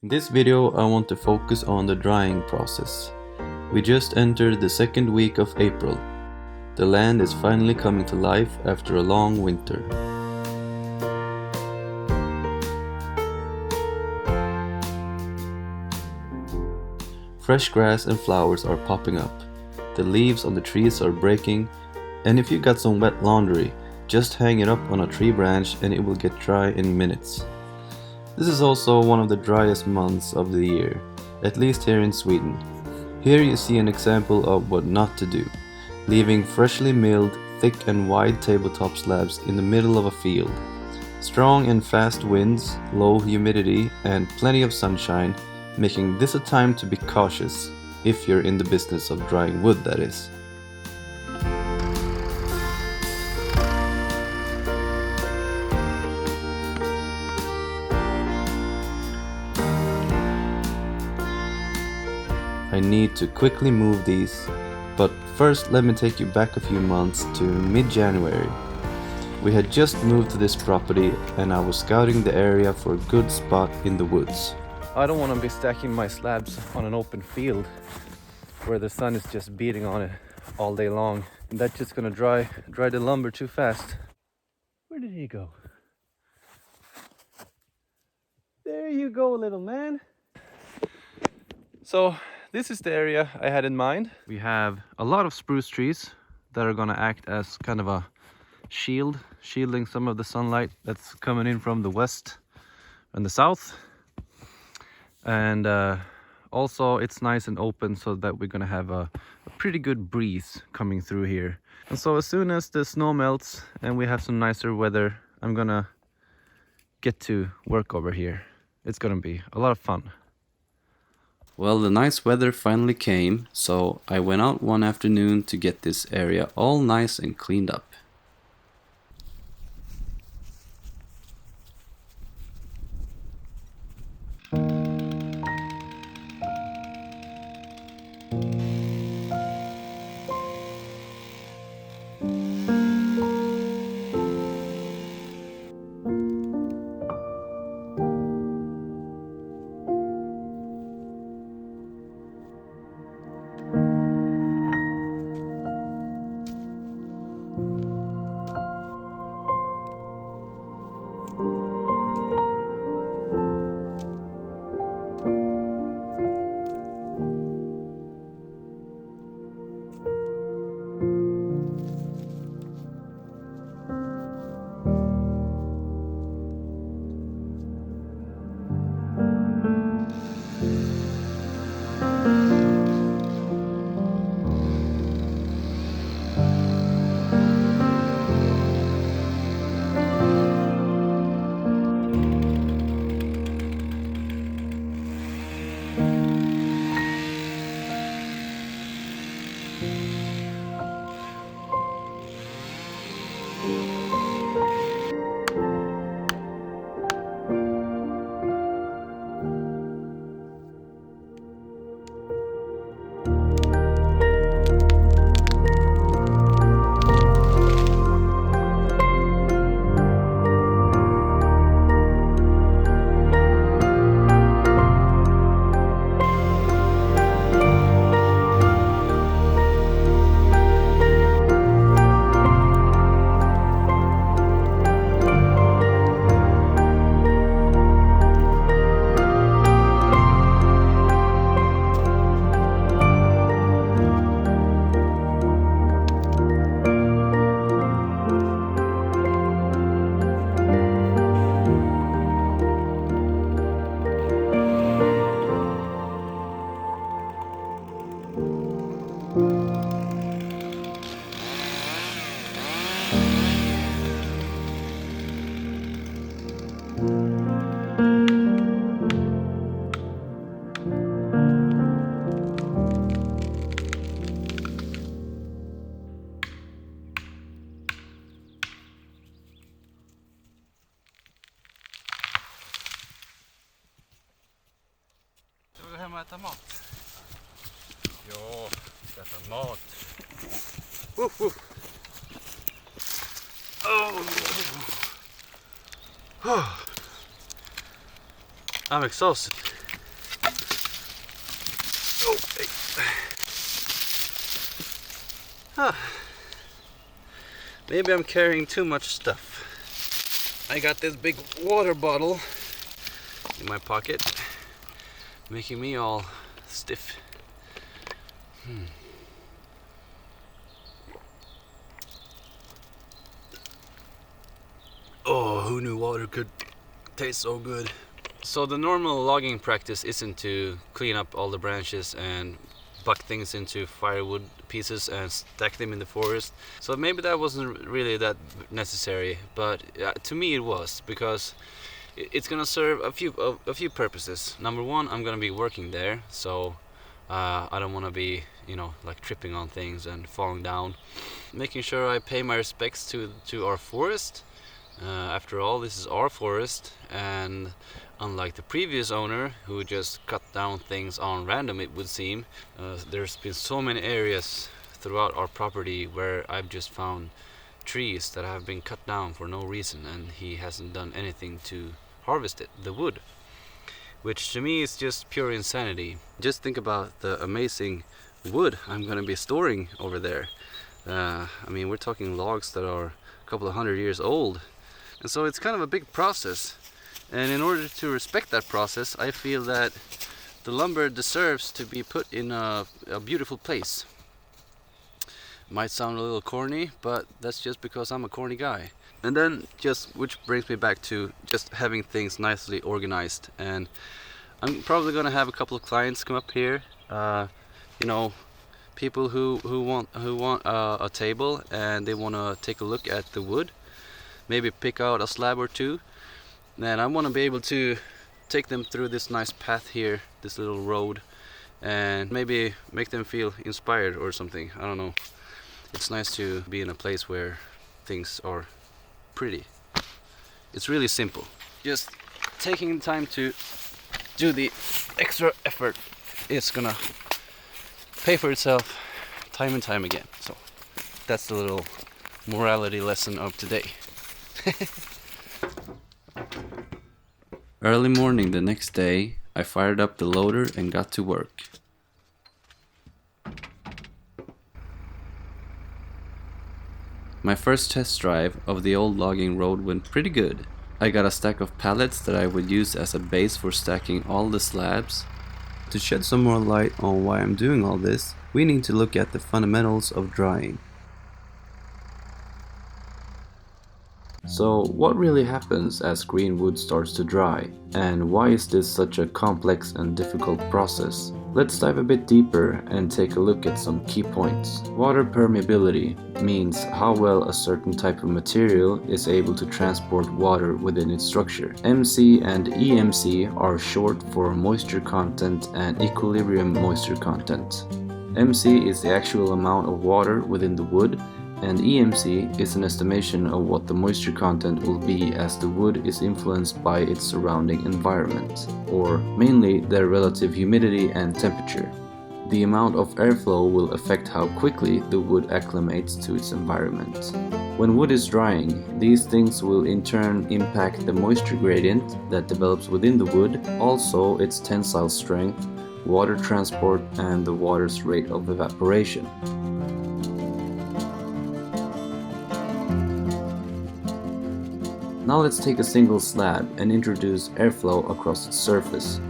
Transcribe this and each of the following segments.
In this video I want to focus on the drying process. We just entered the second week of April. The land is finally coming to life after a long winter. Fresh grass and flowers are popping up. The leaves on the trees are breaking, and if you got some wet laundry, just hang it up on a tree branch and it will get dry in minutes. This is also one of the driest months of the year, at least here in Sweden. Here you see an example of what not to do, leaving freshly milled, thick and wide tabletop slabs in the middle of a field. Strong and fast winds, low humidity and plenty of sunshine, making this a time to be cautious, if you're in the business of drying wood, that is. I need to quickly move these, but first let me take you back a few months to mid-January. We had just moved to this property and I was scouting the area for a good spot in the woods. I don't want to be stacking my slabs on an open field where the sun is just beating on it all day long. And that's just gonna dry the lumber too fast. Where did he go? There you go, little man. So this is the area I had in mind. We have a lot of spruce trees that are gonna act as kind of a shield, shielding some of the sunlight that's coming in from the west and the south. And also it's nice and open so that we're gonna have a pretty good breeze coming through here. And so as soon as the snow melts and we have some nicer weather, I'm gonna get to work over here. It's gonna be a lot of fun. Well, the nice weather finally came, so I went out one afternoon to get this area all nice and cleaned up. Hem och äta mat. Ja, äta mat. I'm exhausted. Oh, hey. Huh. Maybe I'm carrying too much stuff. I got this big water bottle in my pocket, making me all stiff. Oh, who knew water could taste so good? So the normal logging practice isn't to clean up all the branches and buck things into firewood pieces and stack them in the forest. So maybe that wasn't really that necessary, but to me it was, because it's gonna serve a few purposes. Number one, I'm gonna be working there, so I don't want to be, like tripping on things and falling down. Making sure I pay my respects to our forest. After all, this is our forest, and unlike the previous owner who just cut down things on random, it would seem, there's been so many areas throughout our property where I've just found trees that have been cut down for no reason, and he hasn't done anything to harvest the wood, which to me is just pure insanity. Just think about the amazing wood I'm going to be storing over there. I mean, we're talking logs that are a couple of 100 years old, and so it's kind of a big process. And in order to respect that process, I feel that the lumber deserves to be put in a beautiful place. Might sound a little corny, but that's just because I'm a corny guy. And then which brings me back to just having things nicely organized. And I'm probably gonna have a couple of clients come up here. People who want a table and they wanna take a look at the wood, maybe pick out a slab or two. And I want to be able to take them through this nice path here, this little road, and maybe make them feel inspired or something. I don't know. It's nice to be in a place where things are pretty. It's really simple. Just taking the time to do the extra effort is gonna pay for itself time and time again. So that's the little morality lesson of today. Early morning the next day, I fired up the loader and got to work. My first test drive of the old logging road went pretty good. I got a stack of pallets that I would use as a base for stacking all the slabs. To shed some more light on why I'm doing all this, we need to look at the fundamentals of drying. So what really happens as green wood starts to dry, and why is this such a complex and difficult process? Let's dive a bit deeper and take a look at some key points. Water permeability means how well a certain type of material is able to transport water within its structure. MC and EMC are short for moisture content and equilibrium moisture content. MC is the actual amount of water within the wood, and EMC is an estimation of what the moisture content will be as the wood is influenced by its surrounding environment, or mainly their relative humidity and temperature. The amount of airflow will affect how quickly the wood acclimates to its environment. When wood is drying, these things will in turn impact the moisture gradient that develops within the wood, also its tensile strength, water transport, and the water's rate of evaporation. Now let's take a single slab and introduce airflow across its surface.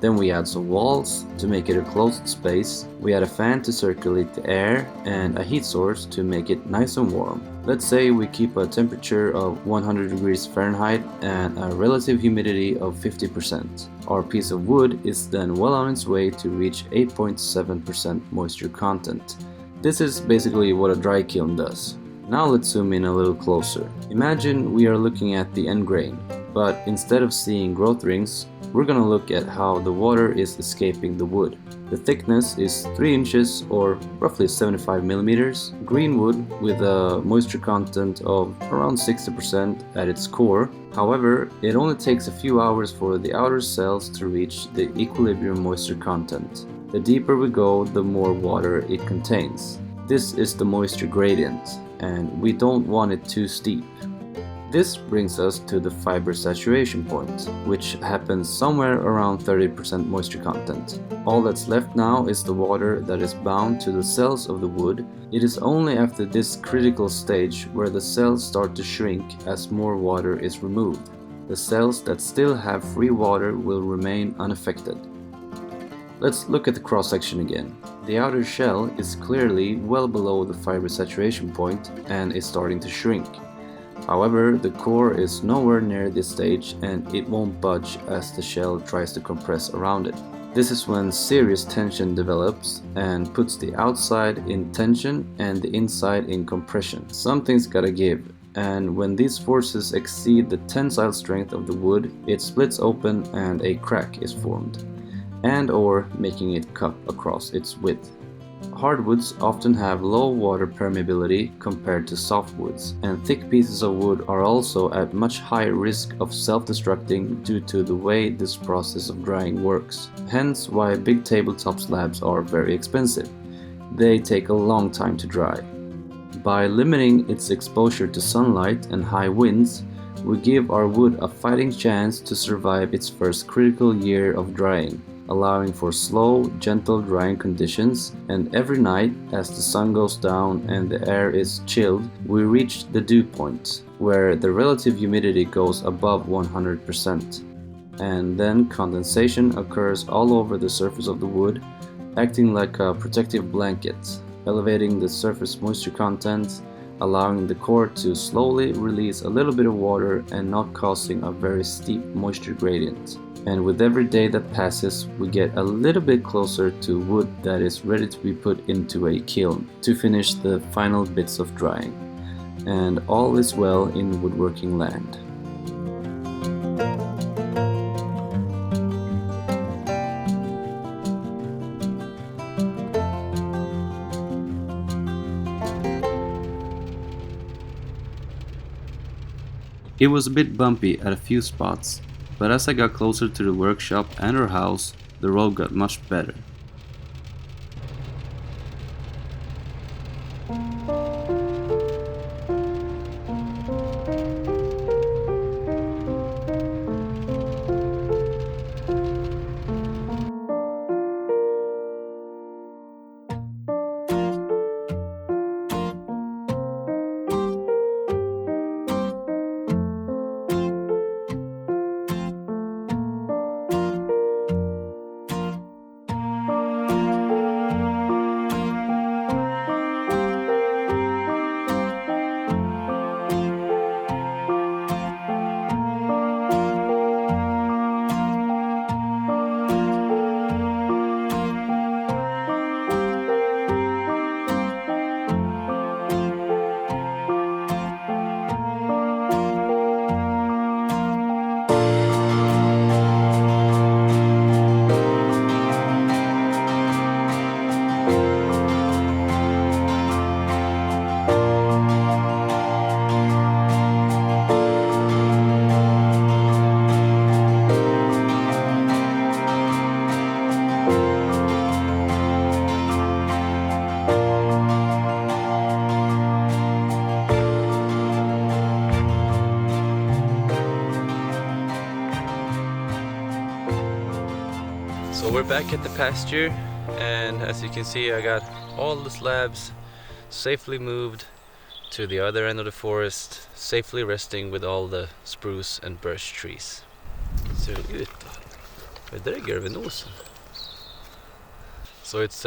Then we add some walls to make it a closed space, we add a fan to circulate the air, and a heat source to make it nice and warm. Let's say we keep a temperature of 100 degrees Fahrenheit and a relative humidity of 50%. Our piece of wood is then well on its way to reach 8.7% moisture content. This is basically what a dry kiln does. Now let's zoom in a little closer. Imagine we are looking at the end grain, but instead of seeing growth rings, we're gonna look at how the water is escaping the wood. The thickness is 3 inches or roughly 75 millimeters. Green wood with a moisture content of around 60% at its core. However, it only takes a few hours for the outer cells to reach the equilibrium moisture content. The deeper we go, the more water it contains. This is the moisture gradient, and we don't want it too steep. This brings us to the fiber saturation point, which happens somewhere around 30% moisture content. All that's left now is the water that is bound to the cells of the wood. It is only after this critical stage where the cells start to shrink as more water is removed. The cells that still have free water will remain unaffected. Let's look at the cross-section again. The outer shell is clearly well below the fiber saturation point and is starting to shrink. However, the core is nowhere near this stage and it won't budge as the shell tries to compress around it. This is when serious tension develops and puts the outside in tension and the inside in compression. Something's gotta give, and when these forces exceed the tensile strength of the wood, it splits open and a crack is formed, and/or making it cup across its width. Hardwoods often have low water permeability compared to softwoods, and thick pieces of wood are also at much higher risk of self-destructing due to the way this process of drying works. Hence why big tabletop slabs are very expensive. They take a long time to dry. By limiting its exposure to sunlight and high winds, we give our wood a fighting chance to survive its first critical year of drying, allowing for slow, gentle drying conditions, and every night as the sun goes down and the air is chilled, we reach the dew point, where the relative humidity goes above 100%. And then condensation occurs all over the surface of the wood, acting like a protective blanket, elevating the surface moisture content, allowing the core to slowly release a little bit of water and not causing a very steep moisture gradient. And with every day that passes, we get a little bit closer to wood that is ready to be put into a kiln to finish the final bits of drying. And all is well in woodworking land. It was a bit bumpy at a few spots, but as I got closer to the workshop and our house, the road got much better. So we're back at the pasture, and as you can see, I got all the slabs safely moved to the other end of the forest, safely resting with all the spruce and birch trees. Ser det ut då? Vad är det vid nosen? So it's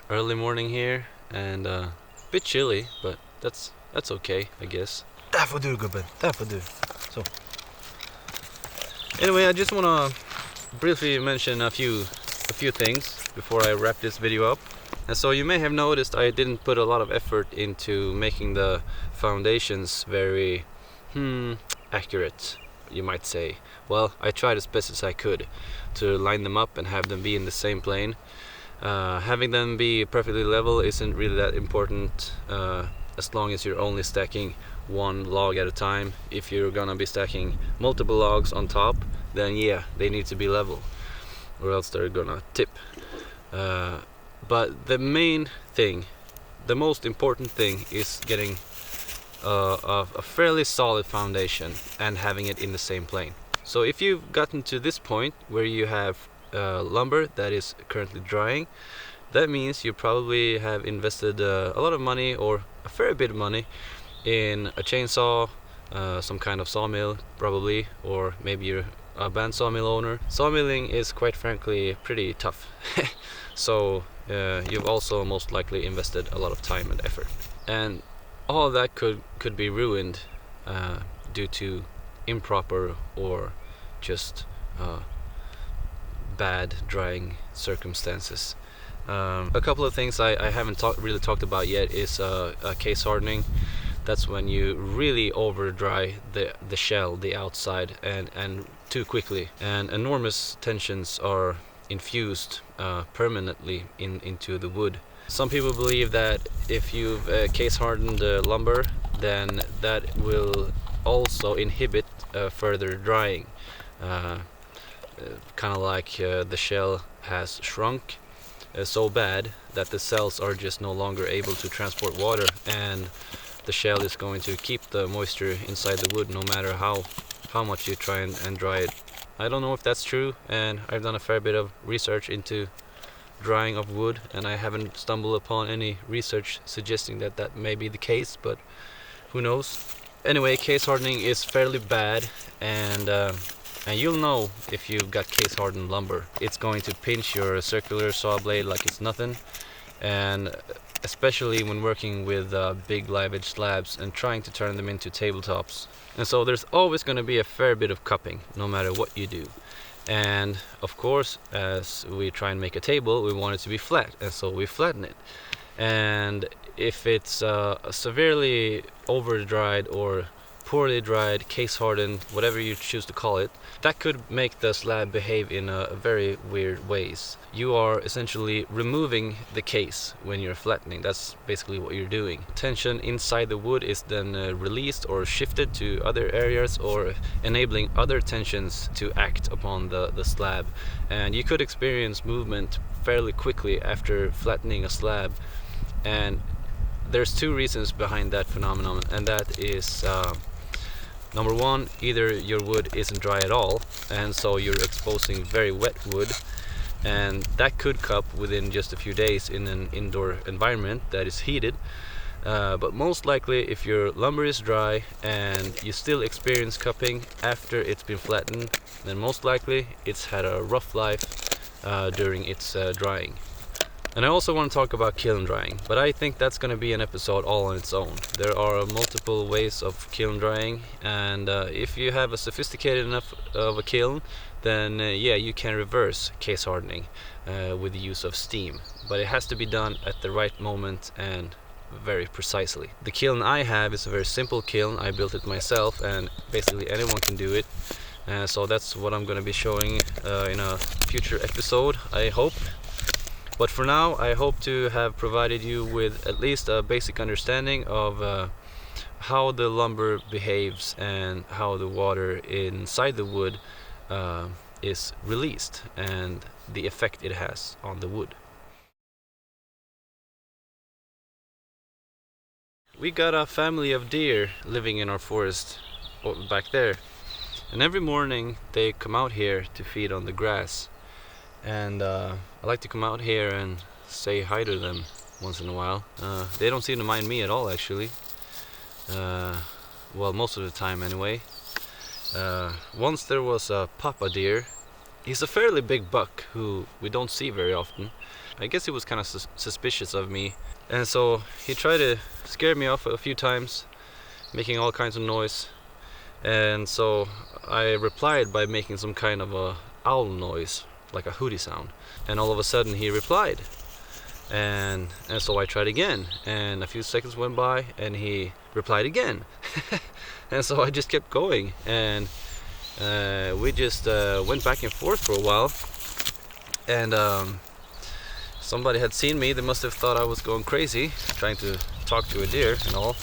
early morning here and a bit chilly, but that's okay, I guess. Där får du gubben, där får du. Så. Anyway, I just want to briefly mention a few things before I wrap this video up. And so you may have noticed I didn't put a lot of effort into making the foundations very accurate, you might say. Well, I tried as best as I could to line them up and have them be in the same plane. Having them be perfectly level isn't really that important as long as you're only stacking one log at a time. If you're gonna be stacking multiple logs on top, then yeah, they need to be level, or else they're gonna tip. But the main thing, the most important thing, is getting a fairly solid foundation and having it in the same plane. So if you've gotten to this point where you have lumber that is currently drying, that means you probably have invested a lot of money, or a fair bit of money, in a chainsaw, some kind of sawmill probably, or maybe you're a band sawmill owner. Sawmilling is quite frankly pretty tough. So you've also most likely invested a lot of time and effort, and all of that could be ruined due to improper or just bad drying circumstances. A couple of things I haven't really talked about yet is case hardening. That's when you really over dry the shell, the outside, and too quickly, and enormous tensions are infused permanently into the wood. Some people believe that if you've case hardened lumber, then that will also inhibit further drying, kind of like the shell has shrunk so bad that the cells are just no longer able to transport water, and the shell is going to keep the moisture inside the wood no matter how much you try and dry it. I don't know if that's true, and I've done a fair bit of research into drying of wood, and I haven't stumbled upon any research suggesting that that may be the case, but who knows. Anyway, case hardening is fairly bad, and you'll know if you've got case hardened lumber. It's going to pinch your circular saw blade like it's nothing, and especially when working with big live edge slabs and trying to turn them into tabletops. And so there's always going to be a fair bit of cupping no matter what you do. And of course, as we try and make a table, we want it to be flat, and so we flatten it. And if it's severely over dried or poorly dried, case hardened, whatever you choose to call it, that could make the slab behave in a very weird ways. You are essentially removing the case when you're flattening. That's basically what you're doing. Tension inside the wood is then released or shifted to other areas, or enabling other tensions to act upon the slab, and you could experience movement fairly quickly after flattening a slab. And there's two reasons behind that phenomenon, and that is number one, either your wood isn't dry at all, and so you're exposing very wet wood, and that could cup within just a few days in an indoor environment that is heated. But most likely, if your lumber is dry and you still experience cupping after it's been flattened, then most likely it's had a rough life during its drying. And I also want to talk about kiln drying, but I think that's going to be an episode all on its own. There are multiple ways of kiln drying, and if you have a sophisticated enough of a kiln, then yeah, you can reverse case hardening with the use of steam. But it has to be done at the right moment and very precisely. The kiln I have is a very simple kiln. I built it myself, and basically anyone can do it. So that's what I'm going to be showing in a future episode, I hope. But for now, I hope to have provided you with at least a basic understanding of how the lumber behaves and how the water inside the wood is released, and the effect it has on the wood. We got a family of deer living in our forest back there, and every morning they come out here to feed on the grass. And I like to come out here and say hi to them once in a while. They don't seem to mind me at all, actually. Well, most of the time anyway. Once there was a papa deer. He's a fairly big buck who we don't see very often. I guess he was kind of suspicious of me, and so he tried to scare me off a few times, making all kinds of noise. And so I replied by making some kind of a owl noise, like a hooty sound, and all of a sudden he replied, and so I tried again, and a few seconds went by and he replied again. And so I just kept going, and we just went back and forth for a while, and somebody had seen me. They must have thought I was going crazy trying to talk to a deer and all.